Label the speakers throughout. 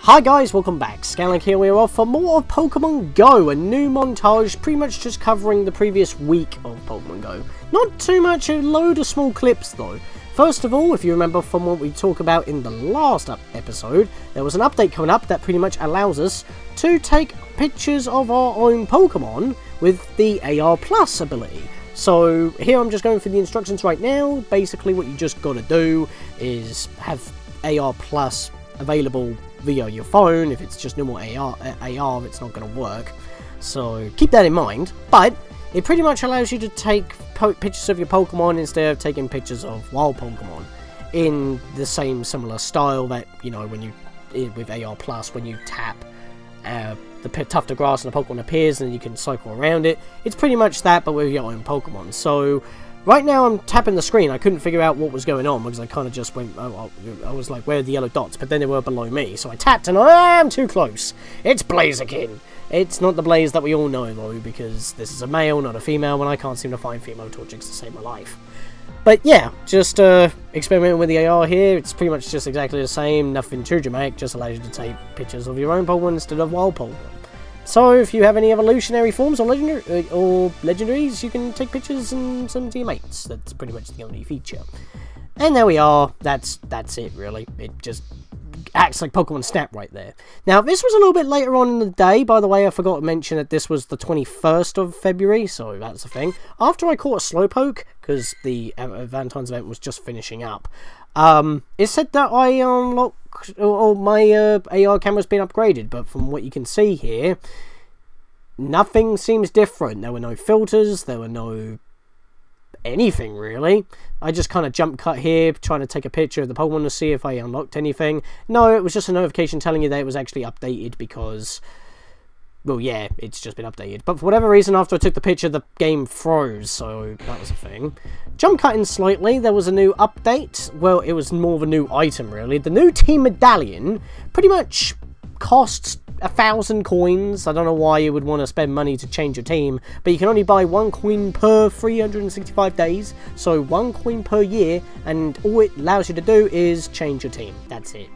Speaker 1: Hi guys, welcome back. Scatlink here, we're off for more of Pokemon Go, a new montage pretty much just covering the previous week of Pokemon Go. Not too much, a load of small clips though. First of all, if you remember from what we talked about in the last episode, there was an update coming up that pretty much allows us to take pictures of our own Pokemon with the AR Plus ability. So here I'm just going through the instructions right now. Basically what you just gotta do is have AR Plus available via your phone. If it's just normal AR, it's not going to work. So keep that in mind. But it pretty much allows you to take pictures of your Pokemon instead of taking pictures of wild Pokemon in the same similar style that, you know, when you with AR Plus, when you tap the tuft of grass and the Pokemon appears and you can cycle around it. It's pretty much that, but with your own Pokemon. So right now I'm tapping the screen. I couldn't figure out what was going on because I kind of just went, I was like, where are the yellow dots? But then they were below me. So I tapped and I'm too close. It's Blaziken. It's not the Blaze that we all know though, because this is a male, not a female, and I can't seem to find female Torchics to save my life. But yeah, just experimenting with the AR here. It's pretty much just exactly the same. Nothing too dramatic. Just allows you to take pictures of your own Pokemon instead of wild Pokemon. So if you have any evolutionary forms or legendaries, you can take pictures and send them to your mates. That's pretty much the only feature. And there we are. That's it really. It just acts like Pokemon Snap right there. Now this was a little bit later on in the day. By the way, I forgot to mention that this was the 21st of February, so that's the thing. After I caught a Slowpoke, because the Valentines Event was just finishing up, it said that I unlocked, or my AR camera's been upgraded, but from what you can see here, nothing seems different. There were no filters, there were no anything really. I just kind of jump cut here, trying to take a picture of the Pokemon to see if I unlocked anything. No, it was just a notification telling you that it was actually updated because, well, yeah, it's just been updated. But for whatever reason, after I took the picture, the game froze, so that was a thing. Jump cutting slightly, there was a new update. Well, it was more of a new item, really. The new Team Medallion pretty much costs 1,000 coins. I don't know why you would want to spend money to change your team, but you can only buy 1 coin per 365 days, so 1 coin per year, and all it allows you to do is change your team. That's it.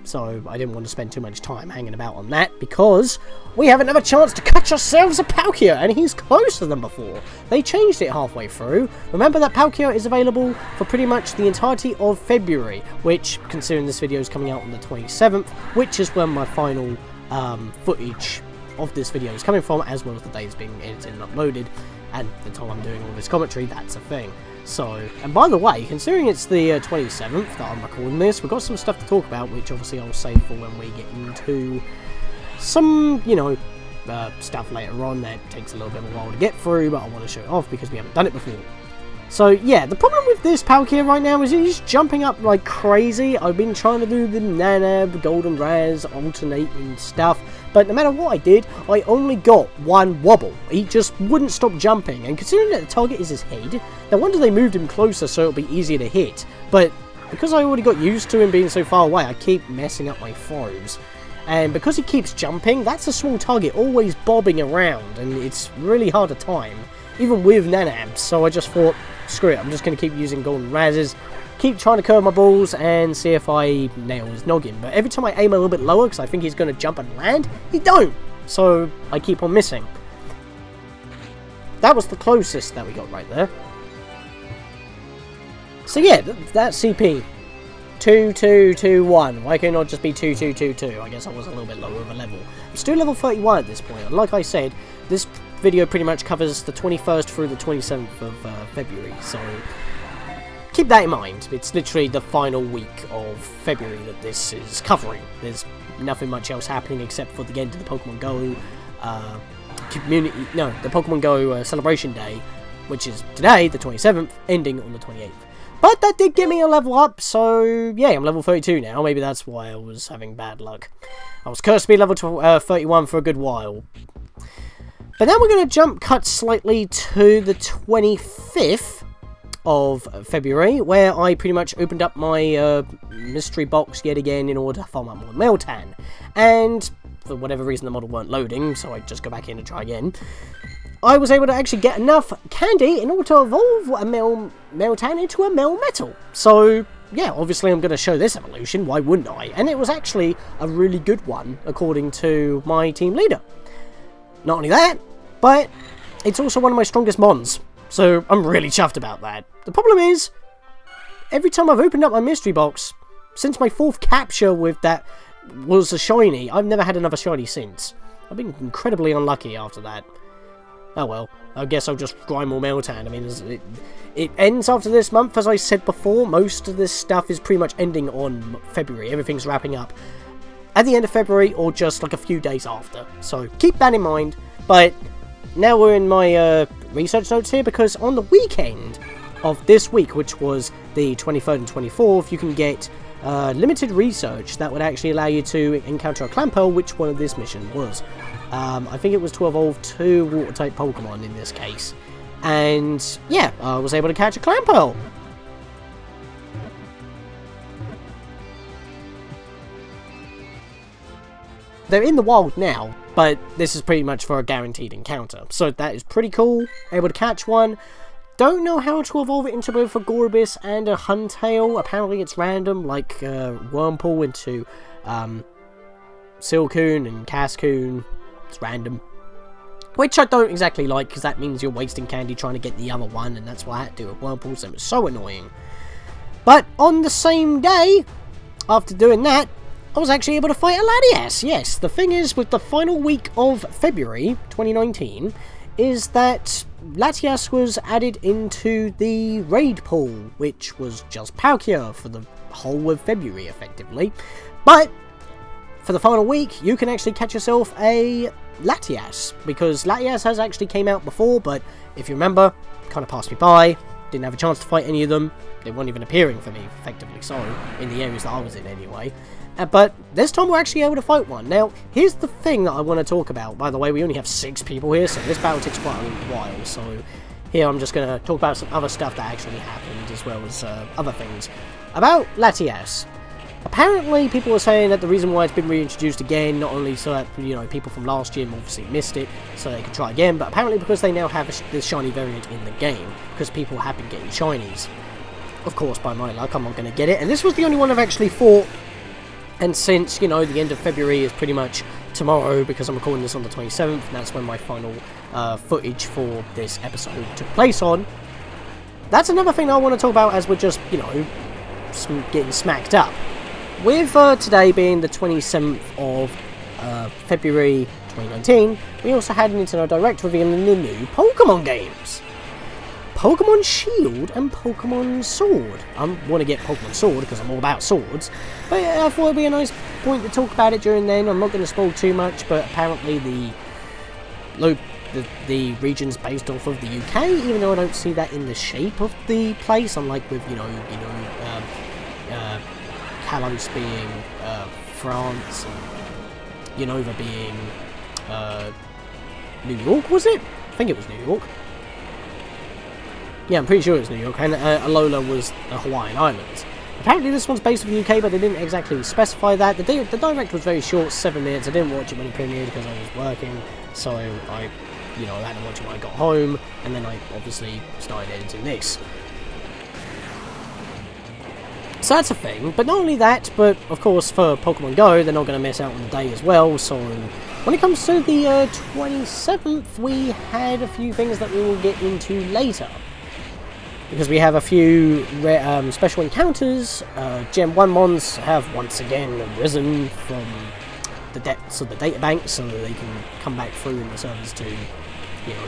Speaker 1: So I didn't want to spend too much time hanging about on that, because we have another chance to catch ourselves a Palkia, and he's closer than before. They changed it halfway through. Remember that Palkia is available for pretty much the entirety of February, which, considering this video is coming out on the 27th, which is when my final footage of this video is coming from, as well as the day it's being edited and uploaded, and the time I'm doing all this commentary, that's a thing. So, and by the way, considering it's the 27th that I'm recording this, we've got some stuff to talk about, which obviously I'll save for when we get into some, you know, stuff later on that takes a little bit of a while to get through, but I want to show it off because we haven't done it before. So yeah, the problem with this Palkia right now is he's jumping up like crazy. I've been trying to do the Nanab, Golden Raz, alternating stuff, but no matter what I did, I only got 1 wobble. He just wouldn't stop jumping, and considering that the target is his head, no wonder they moved him closer so it'll be easier to hit. But because I already got used to him being so far away, I keep messing up my throws. And because he keeps jumping, that's a small target always bobbing around, and it's really hard to time, even with Nanabs. So I just thought, screw it, I'm just going to keep using Golden Razes, keep trying to curve my balls and see if I nail his noggin. But every time I aim a little bit lower, because I think he's going to jump and land, he don't. So I keep on missing. That was the closest that we got right there. So yeah, that's CP. 2221. Why can't it not just be 2222? I guess I was a little bit lower of a level. I'm still level 31 at this point. And like I said, this video pretty much covers the 21st through the 27th of February. So keep that in mind. It's literally the final week of February that this is covering. There's nothing much else happening except for the end of the Pokemon Go the Pokemon Go Celebration Day, which is today, the 27th, ending on the 28th. But that did give me a level up, so yeah, I'm level 32 now. Maybe that's why I was having bad luck. I was cursed to be level 31 for a good while. But now we're going to jump cut slightly to the 25th of February, where I pretty much opened up my mystery box yet again in order to farm up more Meltan. And for whatever reason the model weren't loading, so I just go back in and try again. I was able to actually get enough candy in order to evolve a Meltan into a Melmetal. So yeah, obviously I'm going to show this evolution, why wouldn't I? And it was actually a really good one, according to my team leader. Not only that, but it's also one of my strongest mons, so I'm really chuffed about that. The problem is, every time I've opened up my mystery box, since my 4th capture with that was a shiny, I've never had another shiny since. I've been incredibly unlucky after that. Oh well, I guess I'll just grind more Meltan. I mean, it ends after this month, as I said before. Most of this stuff is pretty much ending on February. Everything's wrapping up at the end of February or just like a few days after. So keep that in mind. But now we're in my research notes here, because on the weekend of this week, which was the 23rd and 24th, you can get limited research that would actually allow you to encounter a Clamperl, which one of this mission was. I think it was to evolve 2 water-type Pokemon in this case. And yeah, I was able to catch a Clamperl. They're in the wild now, but this is pretty much for a guaranteed encounter. So that is pretty cool. Able to catch one. Don't know how to evolve it into both a Gorbis and a Huntail. Apparently it's random, like Wurmple into Silcoon and Cascoon. It's random. Which I don't exactly like, because that means you're wasting candy trying to get the other one, and that's what I had to do with Wurmple, so it was so annoying. But on the same day, after doing that, I was actually able to fight a Latias. Yes, the thing is, with the final week of February 2019, is that Latias was added into the raid pool, which was just Palkia for the whole of February, effectively. But for the final week, you can actually catch yourself a Latias, because Latias has actually came out before, but if you remember, kind of passed me by, didn't have a chance to fight any of them. They weren't even appearing for me, effectively, so, in the areas that I was in anyway. But this time we're actually able to fight one. Now, here's the thing that I want to talk about. By the way, we only have 6 people here, so this battle takes quite a while. So here I'm just going to talk about some other stuff that actually happened, as well as other things. About Latias. Apparently, people are saying that the reason why it's been reintroduced again, not only so that, you know, people from last year obviously missed it, so they can try again, but apparently because they now have this shiny variant in the game, because people have been getting shinies. Of course, by my luck, I'm not going to get it, and this was the only one I've actually fought. And since, you know, the end of February is pretty much tomorrow, because I'm recording this on the 27th, and that's when my final footage for this episode took place on. That's another thing I want to talk about as we're just, you know, getting smacked up. With today being the 27th of February 2019, we also had an Nintendo Direct revealing the new Pokemon games. Pokemon Shield and Pokemon Sword. I want to get Pokemon Sword because I'm all about swords, but I thought it'd be a nice point to talk about it during then. I'm not going to spoil too much, but apparently the region's based off of the UK, even though I don't see that in the shape of the place, unlike with, Kalos being France, and Unova being New York, was it? I think it was New York. Yeah, I'm pretty sure it was New York, and Alola was the Hawaiian Islands. Apparently this one's based in the UK, but they didn't exactly specify that. The direct was very short, 7 minutes. I didn't watch it when it premiered because I was working, so I had to watch it when I got home, and then I obviously started editing this. So that's a thing, but not only that, but of course for Pokemon Go, they're not going to miss out on the day as well, so when it comes to the 27th, we had a few things that we will get into later. Because we have a few special encounters. Gen 1 mons have once again risen from the depths of the databank, so they can come back through in the servers to,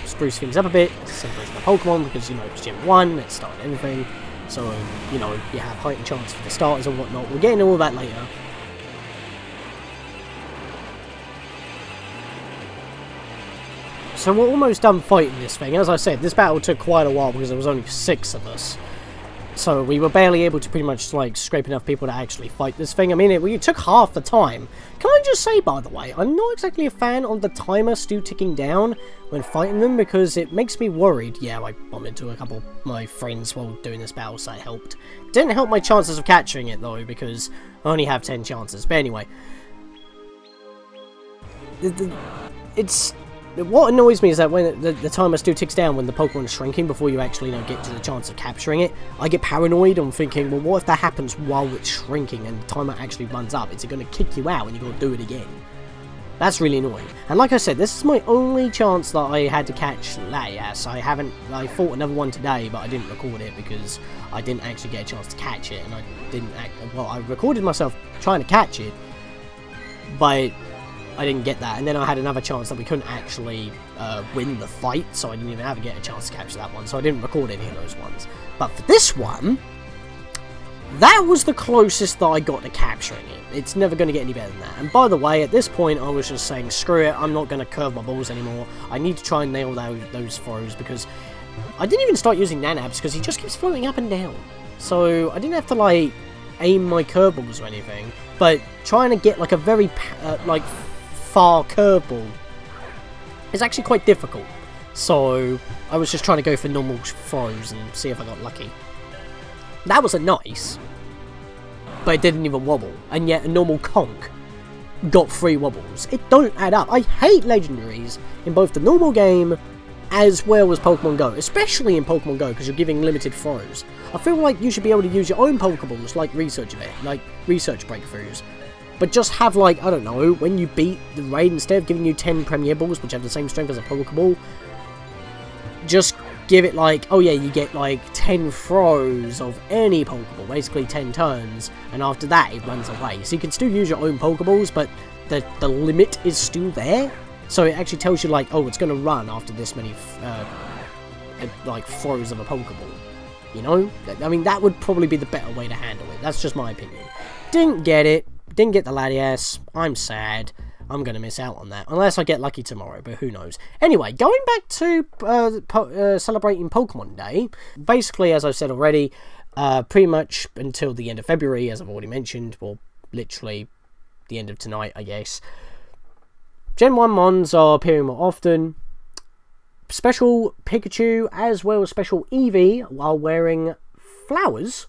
Speaker 1: spruce things up a bit. It's the same as the Pokemon, because, it's Gen 1, it started everything. So, you have heightened chance for the starters and whatnot. We'll get into all that later. So we're almost done fighting this thing. As I said, this battle took quite a while because there was only 6 of us. So we were barely able to pretty much, scrape enough people to actually fight this thing. I mean, it took half the time. Can I just say, by the way, I'm not exactly a fan of the timer still ticking down when fighting them, because it makes me worried. Yeah, I bumped into a couple of my friends while doing this battle, so it helped. Didn't help my chances of capturing it, though, because I only have 10 chances. But anyway. what annoys me is that when the timer still ticks down when the Pokemon is shrinking before you actually get to the chance of capturing it, I get paranoid. I'm thinking, well, what if that happens while it's shrinking and the timer actually runs up? Is it going to kick you out and you've got to do it again? That's really annoying. And like I said, this is my only chance that I had to catch Latias. I fought another one today, but I didn't record it because I didn't actually get a chance to catch it, and I recorded myself trying to catch it, but I didn't get that. And then I had another chance that we couldn't actually win the fight, so I didn't even get a chance to catch that one, so I didn't record any of those ones. But for this one, that was the closest that I got to capturing it. It's never going to get any better than that. And by the way, at this point, I was just saying, screw it, I'm not going to curve my balls anymore. I need to try and nail those throws, because I didn't even start using Nanabs, because he just keeps floating up and down. So I didn't have to, like, aim my curveballs or anything, but trying to get, like, a very, far curveball is actually quite difficult. So I was just trying to go for normal throws and see if I got lucky. That was a nice, but it didn't even wobble, and yet a normal conch got 3 wobbles. It don't add up. I hate legendaries in both the normal game as well as Pokemon Go, especially in Pokemon Go, because you're giving limited throws. I feel like you should be able to use your own Pokeballs like research breakthroughs, but just have, like, I don't know, when you beat the raid, instead of giving you 10 Premier Balls, which have the same strength as a Pokeball, just give it, like, oh yeah, you get, like, 10 throws of any Pokeball, basically 10 turns, and after that it runs away. So you can still use your own Pokeballs, but the limit is still there. So it actually tells you, like, oh, it's going to run after this many, like, throws of a Pokeball. You know? I mean, that would probably be the better way to handle it. That's just my opinion. Didn't get it. Didn't get the Latias. I'm sad. I'm going to miss out on that. Unless I get lucky tomorrow, but who knows. Anyway, going back to celebrating Pokemon Day. Basically, as I've said already, pretty much until the end of February, as I've already mentioned. Well, literally the end of tonight, I guess. Gen 1 Mons are appearing more often. Special Pikachu as well as special Eevee while wearing flowers.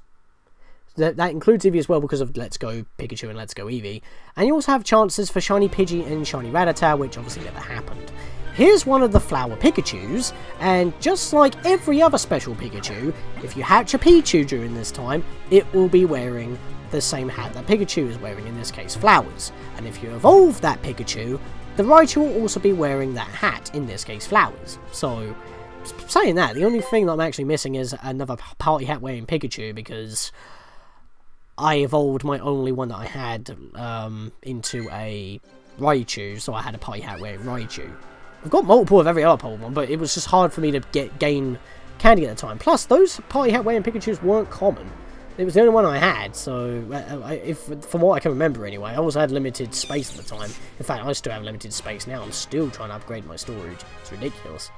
Speaker 1: That includes Eevee as well because of Let's Go Pikachu and Let's Go Eevee. And you also have chances for Shiny Pidgey and Shiny Rattata, which obviously never happened. Here's one of the Flower Pikachus, and just like every other special Pikachu, if you hatch a Pichu during this time, it will be wearing the same hat that Pikachu is wearing, in this case flowers. And if you evolve that Pikachu, the Raichu will also be wearing that hat, in this case flowers. So, saying that, the only thing that I'm actually missing is another party hat wearing Pikachu, because I evolved my only one that I had into a Raichu, so I had a party hat wearing Raichu. I've got multiple of every other Pokemon, but it was just hard for me to gain candy at the time. Plus, those party hat wearing Pikachus weren't common. It was the only one I had, so from what I can remember anyway, I also had limited space at the time. In fact, I still have limited space now. I'm still trying to upgrade my storage. It's ridiculous.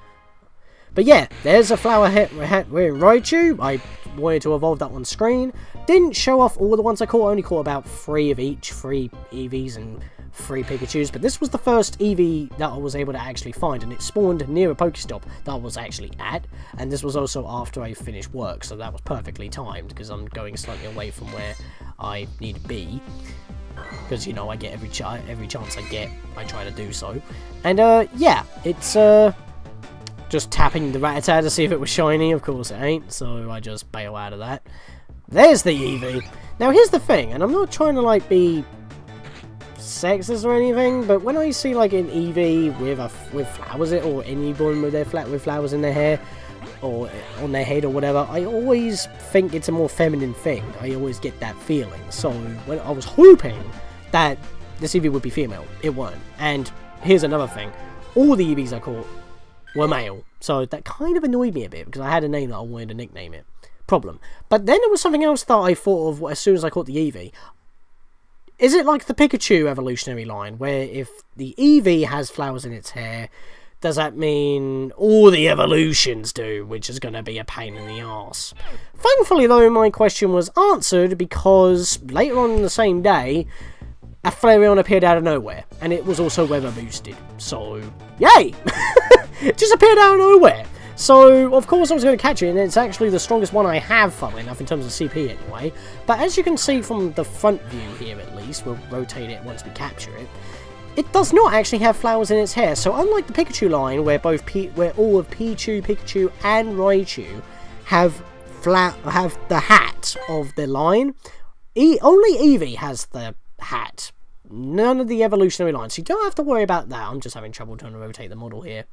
Speaker 1: But yeah, there's a flower hat wearing Raichu. I wanted to evolve that on screen. Didn't show off all the ones I caught. I only caught about 3 of each. 3 Eevees and 3 Pikachus. But this was the first Eevee that I was able to actually find. And it spawned near a Pokestop that I was actually at. And this was also after I finished work. So that was perfectly timed. Because I'm going slightly away from where I need to be. Because, you know, I get every chance I get, I try to do so. And, yeah, it's, just tapping the Rattata to see if it was shiny. Of course it ain't, so I just bail out of that. There's the Eevee. Now here's the thing, and I'm not trying to like be sexist or anything, but when I see like an Eevee with flowers or anyone with flowers in their hair or on their head or whatever, I always think it's a more feminine thing. I always get that feeling. So when I was hoping that this Eevee would be female, it weren't. And here's another thing: all the Eevees I caught were male, so that kind of annoyed me a bit because I had a name that I wanted to nickname it. Problem. But then there was something else that I thought of as soon as I caught the Eevee. Is it like the Pikachu evolutionary line, where if the Eevee has flowers in its hair, does that mean all the evolutions do, which is going to be a pain in the arse? Thankfully, though, my question was answered because later on in the same day, a Flareon appeared out of nowhere, and it was also weather boosted. So, yay! It just appeared out of nowhere. So, of course I was going to catch it, and it's actually the strongest one I have, funnily enough, in terms of CP anyway. But as you can see from the front view here, at least, we'll rotate it once we capture it, it does not actually have flowers in its hair. So unlike the Pikachu line, where where all of Pikachu, and Raichu have the hat of their line, only Eevee has the hat. None of the evolutionary lines. So you don't have to worry about that. I'm just having trouble trying to rotate the model here.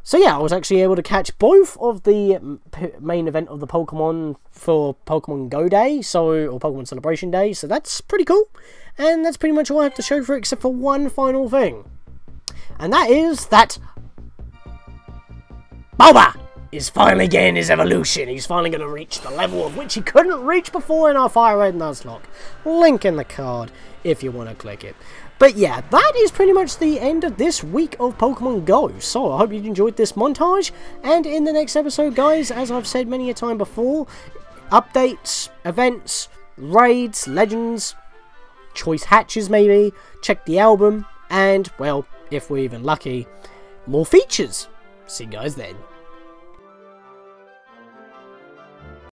Speaker 1: So yeah, I was actually able to catch both of the main event of the Pokemon for Pokemon Go Day, or Pokemon Celebration Day, so that's pretty cool. And that's pretty much all I have to show for it, except for one final thing. And that is that Boba is finally getting his evolution. He's finally going to reach the level of which he couldn't reach before in our Fire Red Nuzlocke. Link in the card if you want to click it. But yeah, that is pretty much the end of this week of Pokemon Go. So I hope you enjoyed this montage. And in the next episode, guys, as I've said many a time before, updates, events, raids, legends, choice hatches maybe, check the album, and, well, if we're even lucky, more features. See you guys then.